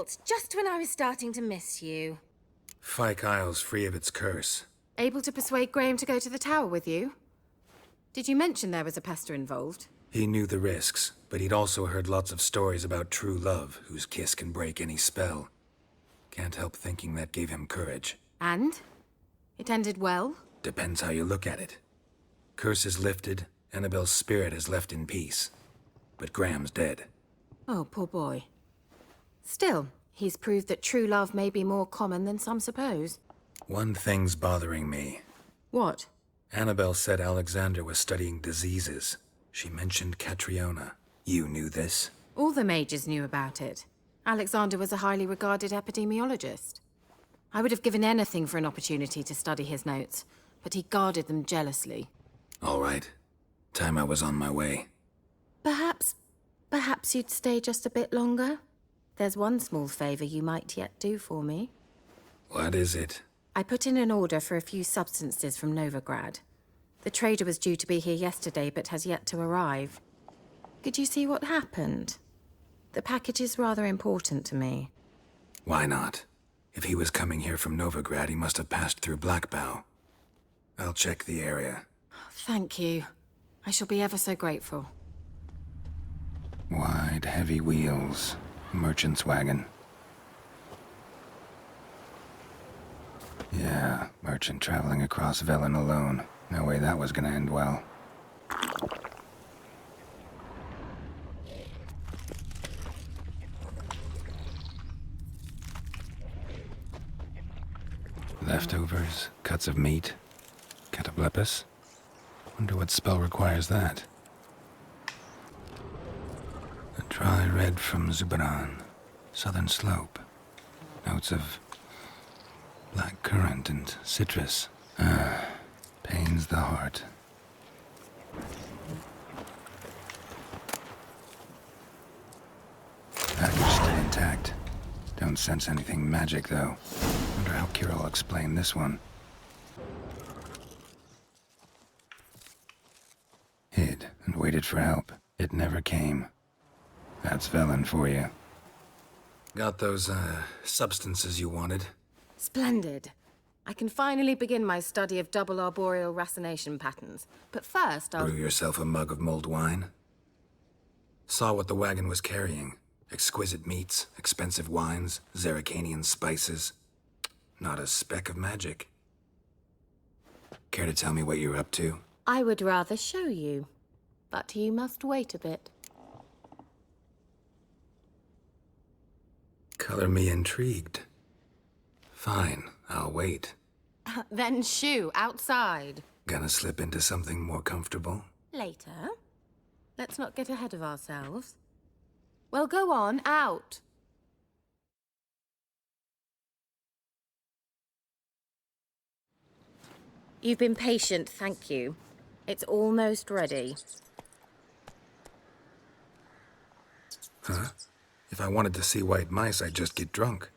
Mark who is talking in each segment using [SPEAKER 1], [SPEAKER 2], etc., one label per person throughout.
[SPEAKER 1] Geralt, just when I was starting to miss you.
[SPEAKER 2] Fyke Isle's free of its curse.
[SPEAKER 1] Able to persuade Graham to go to the tower with you? Did you mention there was a pester involved?
[SPEAKER 2] He knew the risks, but he'd also heard lots of stories about true love, whose kiss can break any spell. Can't help thinking that gave him courage.
[SPEAKER 1] And? It ended well?
[SPEAKER 2] Depends how you look at it. Curse is lifted, Annabelle's spirit is left in peace. But Graham's dead.
[SPEAKER 1] Oh, poor boy. Still, he's proved that true love may be more common than some suppose.
[SPEAKER 2] One thing's bothering me.
[SPEAKER 1] What?
[SPEAKER 2] Annabelle said Alexander was studying diseases. She mentioned Catriona. You knew this?
[SPEAKER 1] All the mages knew about it. Alexander was a highly regarded epidemiologist. I would have given anything for an opportunity to study his notes, but he guarded them jealously.
[SPEAKER 2] All right. Time I was on my way.
[SPEAKER 1] Perhaps you'd stay just a bit longer? There's one small favor you might yet do for me.
[SPEAKER 2] What is it?
[SPEAKER 1] I put in an order for a few substances from Novigrad. The trader was due to be here yesterday, but has yet to arrive. Could you see what happened? The package is rather important to me.
[SPEAKER 2] Why not? If he was coming here from Novigrad, he must have passed through Blackbow. I'll check the area.
[SPEAKER 1] Thank you. I shall be ever so grateful.
[SPEAKER 2] Wide, heavy wheels. Merchant's wagon. Yeah, merchant traveling across Velen alone. No way that was gonna end well. Leftovers, cuts of meat, cataplepis. Wonder what spell requires that. A dry red from Zubaran, southern slope. Notes of black currant and citrus. Pains the heart. Package still intact. Don't sense anything magic, though. Wonder how Keira will explain this one. Hid and waited for help. It never came. That's Velen for you. Got those, substances you wanted?
[SPEAKER 1] Splendid. I can finally begin my study of double arboreal racination patterns. But first, I'll...
[SPEAKER 2] Brew yourself a mug of mulled wine? Saw what the wagon was carrying. Exquisite meats, expensive wines, Zerrikanian spices. Not a speck of magic. Care to tell me what you're up to?
[SPEAKER 1] I would rather show you. But you must wait a bit.
[SPEAKER 2] Color me intrigued. Fine, I'll wait.
[SPEAKER 1] Then shoo, outside.
[SPEAKER 2] Gonna slip into something more comfortable?
[SPEAKER 1] Later. Let's not get ahead of ourselves. Well, go on, out. You've been patient, thank you. It's almost ready.
[SPEAKER 2] Huh? If I wanted to see white mice, I'd just get drunk.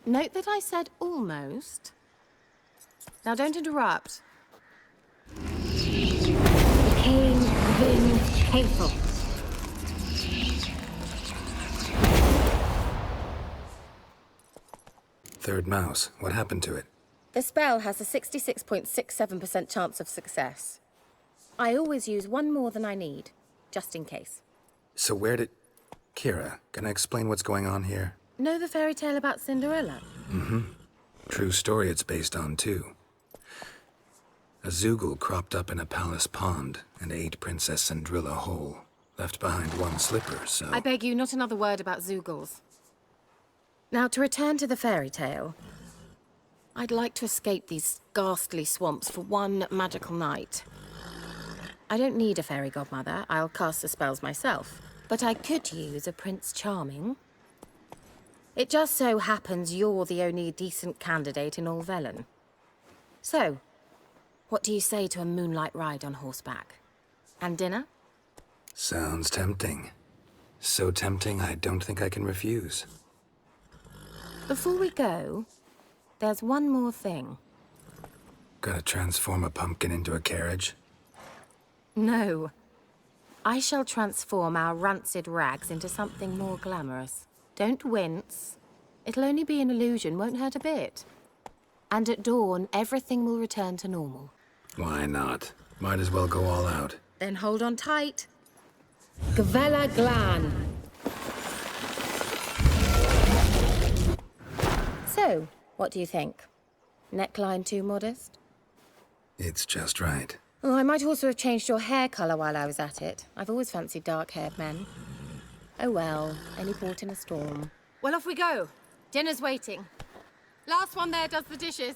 [SPEAKER 1] Note that I said almost. Now don't interrupt. Became Vin hateful.
[SPEAKER 2] Third mouse. What happened to it?
[SPEAKER 1] The spell has a 66.67% chance of success. I always use one more than I need, just in case.
[SPEAKER 2] So where did... Keira, can I explain what's going on here?
[SPEAKER 1] Know the fairy tale about Cinderella?
[SPEAKER 2] Mm-hmm. True story it's based on, too. A Zoogle cropped up in a palace pond and ate Princess Cendrilla whole. Left behind one slipper, so...
[SPEAKER 1] I beg you, not another word about Zoogles. Now, to return to the fairy tale, I'd like to escape these ghastly swamps for one magical night. I don't need a fairy godmother, I'll cast the spells myself. But I could use a Prince Charming. It just so happens you're the only decent candidate in all Velen. So, what do you say to a moonlight ride on horseback? And dinner?
[SPEAKER 2] Sounds tempting. So tempting, I don't think I can refuse.
[SPEAKER 1] Before we go, there's one more thing.
[SPEAKER 2] Gotta transform a pumpkin into a carriage?
[SPEAKER 1] No. I shall transform our rancid rags into something more glamorous. Don't wince. It'll only be an illusion, won't hurt a bit. And at dawn, everything will return to normal.
[SPEAKER 2] Why not? Might as well go all out.
[SPEAKER 1] Then hold on tight. Gvela Glan. So, what do you think? Neckline too modest?
[SPEAKER 2] It's just right.
[SPEAKER 1] Oh, I might also have changed your hair colour while I was at it. I've always fancied dark-haired men. Oh well, any port in a storm. Well, off we go. Dinner's waiting. Last one there does the dishes.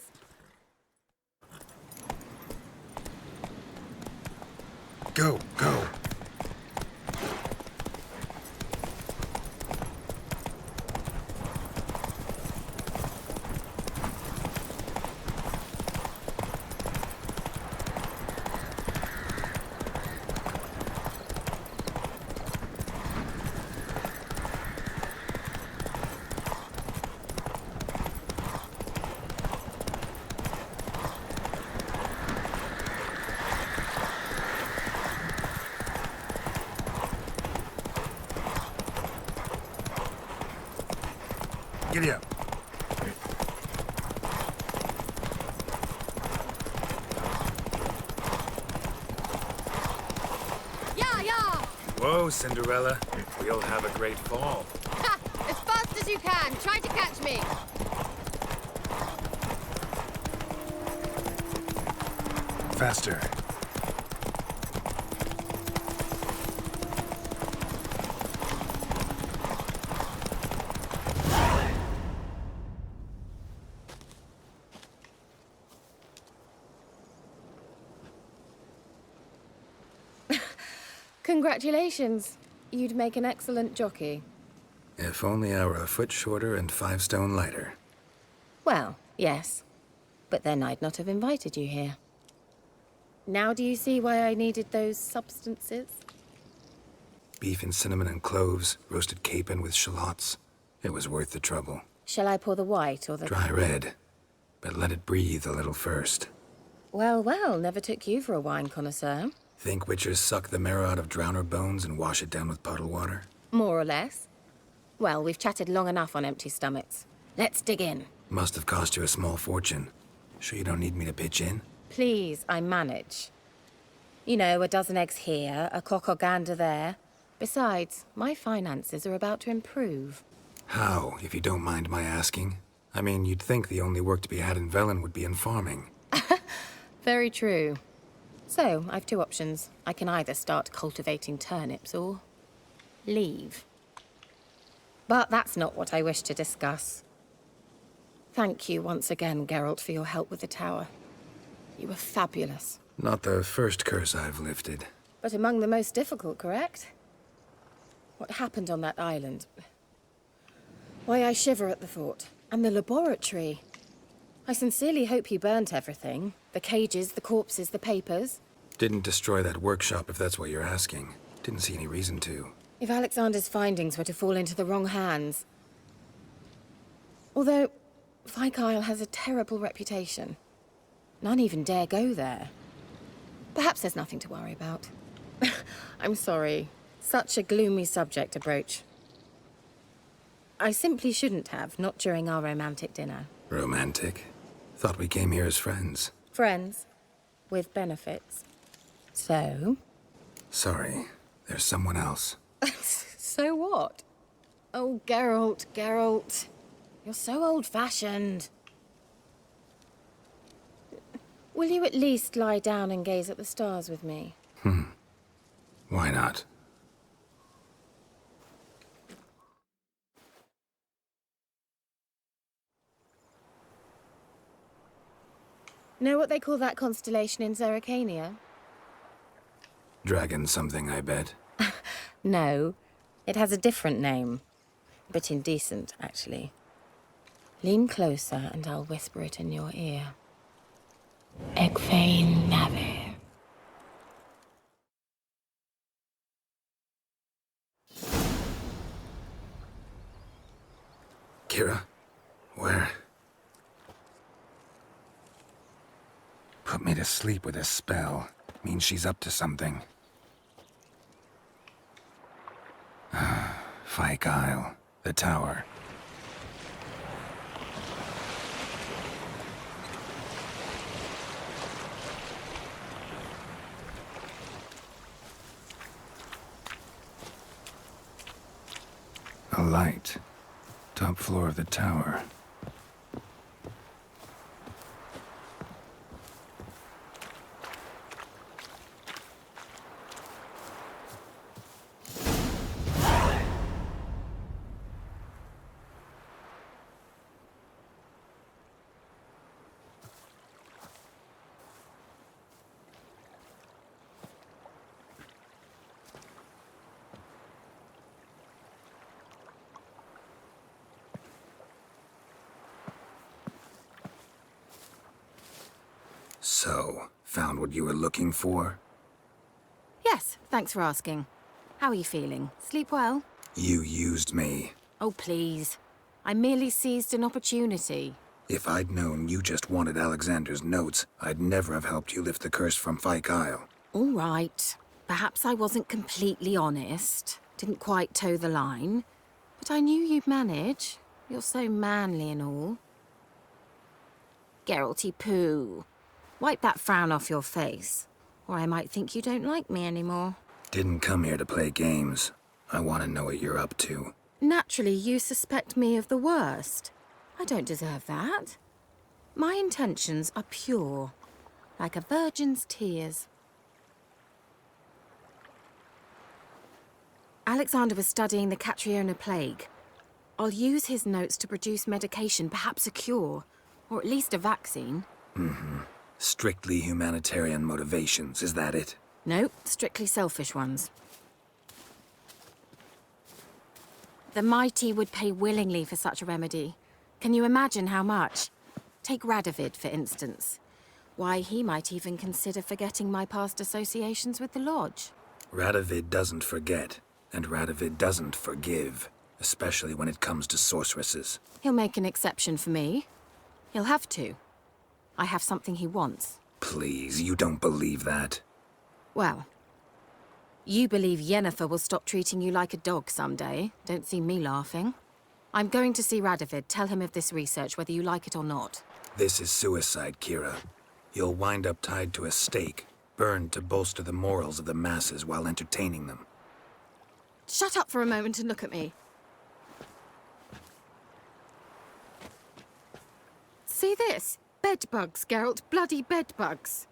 [SPEAKER 2] Go, go. Giddy up.
[SPEAKER 1] Yeah, yeah!
[SPEAKER 2] Whoa, Cinderella. We'll have a great fall.
[SPEAKER 1] Ha! As fast as you can. Try to catch me.
[SPEAKER 2] Faster.
[SPEAKER 1] Congratulations. You'd make an excellent jockey.
[SPEAKER 2] If only I were a foot shorter and 5 stone lighter.
[SPEAKER 1] Well, yes. But then I'd not have invited you here. Now do you see why I needed those substances?
[SPEAKER 2] Beef and cinnamon and cloves, roasted capon with shallots. It was worth the trouble.
[SPEAKER 1] Shall I pour the white or the...
[SPEAKER 2] Dry red, but let it breathe a little first.
[SPEAKER 1] Well, well, never took you for a wine connoisseur.
[SPEAKER 2] Think witchers suck the marrow out of drowner bones and wash it down with puddle water?
[SPEAKER 1] More or less. Well, we've chatted long enough on empty stomachs. Let's dig in.
[SPEAKER 2] Must have cost you a small fortune. Sure you don't need me to pitch in?
[SPEAKER 1] Please, I manage. You know, a dozen eggs here, a cock or gander there. Besides, my finances are about to improve.
[SPEAKER 2] How, if you don't mind my asking? I mean, you'd think the only work to be had in Velen would be in farming.
[SPEAKER 1] Very true. So, I've two options. I can either start cultivating turnips or leave. But that's not what I wish to discuss. Thank you once again, Geralt, for your help with the tower. You were fabulous.
[SPEAKER 2] Not the first curse I've lifted.
[SPEAKER 1] But among the most difficult, correct? What happened on that island? Why, I shiver at the thought. And the laboratory. I sincerely hope you burnt everything. The cages, the corpses, the papers.
[SPEAKER 2] Didn't destroy that workshop, if that's what you're asking. Didn't see any reason to.
[SPEAKER 1] If Alexander's findings were to fall into the wrong hands... Although, Vikyle has a terrible reputation. None even dare go there. Perhaps there's nothing to worry about. I'm sorry. Such a gloomy subject to broach. I simply shouldn't have, not during our romantic dinner.
[SPEAKER 2] Romantic? Thought we came here as friends.
[SPEAKER 1] Friends. With benefits. So?
[SPEAKER 2] Sorry, there's someone else.
[SPEAKER 1] So what? Oh, Geralt, Geralt. You're so old-fashioned. Will you at least lie down and gaze at the stars with me?
[SPEAKER 2] Why not?
[SPEAKER 1] Know what they call that constellation in Zerrikania?
[SPEAKER 2] Dragon something, I bet.
[SPEAKER 1] No. It has a different name. A bit indecent, actually. Lean closer and I'll whisper it in your ear. Egfain Nave.
[SPEAKER 2] Keira? Where? Put me to sleep with a spell. Means she's up to something. Vikyle. The tower. A light. Top floor of the tower. So, found what you were looking for?
[SPEAKER 1] Yes, thanks for asking. How are you feeling? Sleep well?
[SPEAKER 2] You used me.
[SPEAKER 1] Oh, please. I merely seized an opportunity.
[SPEAKER 2] If I'd known you just wanted Alexander's notes, I'd never have helped you lift the curse from Fyke Isle.
[SPEAKER 1] All right. Perhaps I wasn't completely honest. Didn't quite toe the line. But I knew you'd manage. You're so manly and all. Geralty poo. Wipe that frown off your face, or I might think you don't like me anymore.
[SPEAKER 2] Didn't come here to play games. I want to know what you're up to.
[SPEAKER 1] Naturally, you suspect me of the worst. I don't deserve that. My intentions are pure, like a virgin's tears. Alexander was studying the Catriona plague. I'll use his notes to produce medication, perhaps a cure, or at least a vaccine.
[SPEAKER 2] Strictly humanitarian motivations, is that it?
[SPEAKER 1] Nope, strictly selfish ones. The mighty would pay willingly for such a remedy. Can you imagine how much? Take Radovid, for instance. Why, he might even consider forgetting my past associations with the Lodge.
[SPEAKER 2] Radovid doesn't forget, and Radovid doesn't forgive, especially when it comes to sorceresses.
[SPEAKER 1] He'll make an exception for me. He'll have to. I have something he wants.
[SPEAKER 2] Please, you don't believe that.
[SPEAKER 1] Well, you believe Yennefer will stop treating you like a dog someday. Don't see me laughing. I'm going to see Radovid. Tell him of this research, whether you like it or not.
[SPEAKER 2] This is suicide, Keira. You'll wind up tied to a stake, burned to bolster the morals of the masses while entertaining them.
[SPEAKER 1] Shut up for a moment and look at me. See this? Bedbugs, Geralt. Bloody bedbugs.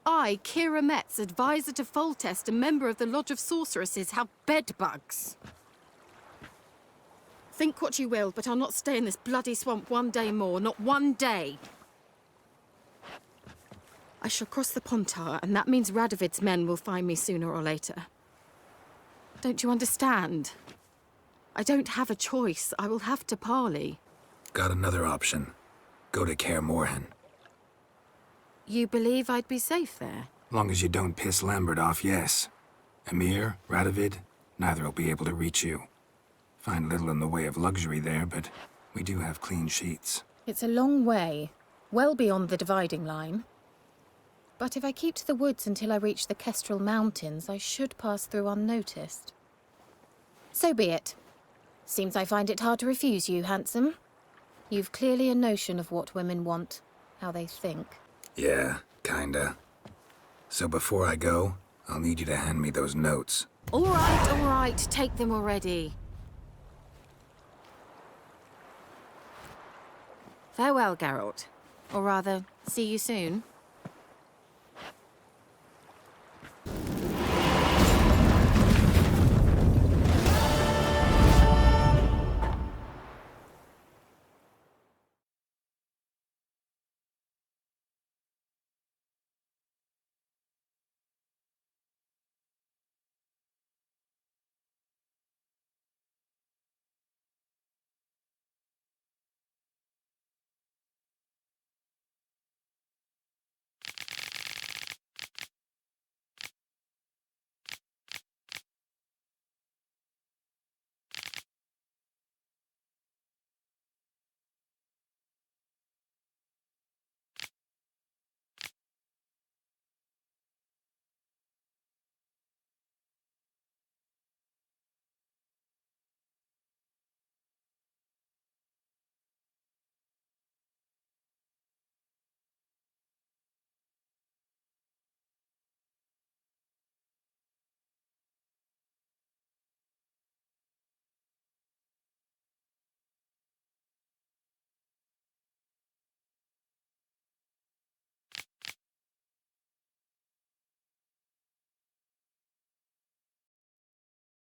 [SPEAKER 1] I, Keira Metz, advisor to Foltest, a member of the Lodge of Sorceresses, have bedbugs. Think what you will, but I'll not stay in this bloody swamp one day more. Not one day. I shall cross the Pontar, and that means Radovid's men will find me sooner or later. Don't you understand? I don't have a choice. I will have to parley.
[SPEAKER 2] Got another option. Go to Kaer Morhen.
[SPEAKER 1] You believe I'd be safe there?
[SPEAKER 2] Long as you don't piss Lambert off, yes. Emir, Radovid, neither will be able to reach you. Find little in the way of luxury there, but we do have clean sheets.
[SPEAKER 1] It's a long way, well beyond the dividing line. But if I keep to the woods until I reach the Kestrel Mountains, I should pass through unnoticed. So be it. Seems I find it hard to refuse you, handsome. You've clearly a notion of what women want, how they think.
[SPEAKER 2] Yeah, kinda. So before I go, I'll need you to hand me those notes.
[SPEAKER 1] All right, take them already. Farewell, Geralt. Or rather, see you soon.